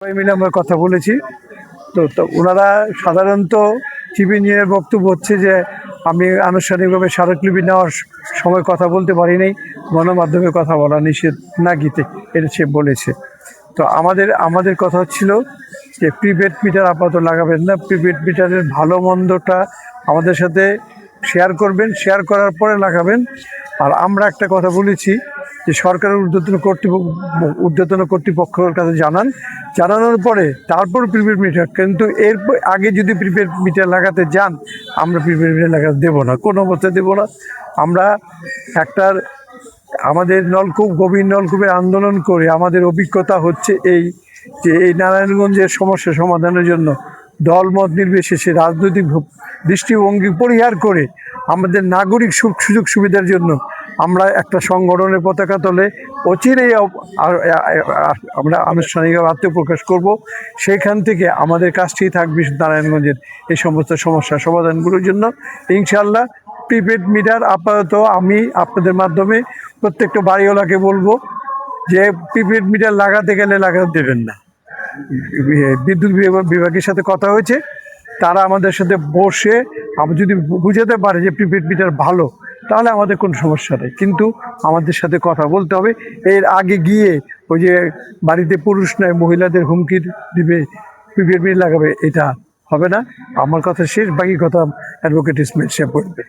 সবাই মিলে আমরা কথা বলেছি। তো ওনারা সাধারণত চিফ ইঞ্জিনিয়ারের বক্তব্য হচ্ছে যে আমি আনুষ্ঠানিকভাবে স্মারকলিপি নেওয়ার সময় কথা বলতে পারি নাই, গণমাধ্যমে কথা বলা নিষেধ না গীতে, এটা সে বলেছে। তো আমাদের কথা হচ্ছিল যে প্রিপেড মিটার আপাতত লাগাবেন না, প্রিপেড মিটারের ভালো মন্দটা আমাদের সাথে শেয়ার করবেন, শেয়ার করার পরে লাগাবেন। আর আমরা একটা কথা বলেছি যে সরকারের ঊর্ধ্বতন কর্তৃপক্ষের কাছে জানানোর পরে তারপর প্রিপেড মিটার, কিন্তু এর আগে যদি প্রিপেড মিটার লাগাতে যান আমরা প্রিপেড মিটার লাগাতে দেবো না, কোনো অবস্থায় দেবো না। আমরা আমাদের গভীর নলকূপের আন্দোলন করে আমাদের অভিজ্ঞতা হচ্ছে যে এই নারায়ণগঞ্জের সমস্যা সমাধানের জন্য দলমত নির্বিশেষে রাজনৈতিক দৃষ্টিভঙ্গি পরিহার করে আমাদের নাগরিক সুযোগ সুবিধার জন্য আমরা একটা সংগঠনের পতাকা তলে অচিরেই আমরা আনুষ্ঠানিকভাবে আত্মপ্রকাশ করব। সেইখান থেকে আমাদের কাজটি থাকবে নারায়ণগঞ্জের এই সমস্ত সমস্যা সমাধানগুলোর জন্য। ইনশাআল্লাহ প্রিপেড মিটার আপাতত আমি আপনাদের মাধ্যমে প্রত্যেকটা বাড়িওয়ালাকে বলবো যে প্রিপেড মিটার লাগাতে গেলে লাগাতে দেবেন না। বিদ্যুৎ বিভাগের সাথে কথা হয়েছে, তারা আমাদের সাথে বসে যদি বুঝাতে পারে যে প্রিপেড মিটার ভালো, তাহলে আমাদের কোনো সমস্যা নেই, কিন্তু আমাদের সাথে কথা বলতে হবে। এর আগে গিয়ে ওই যে বাড়িতে পুরুষ নয় মহিলাদের হুমকি দিবে প্রিপেড মিটার লাগাবে, এটা হবে না। আমার কথা শেষ, বাকি কথা অ্যাডভোকেট ইসমাইল সাহেব বলবে।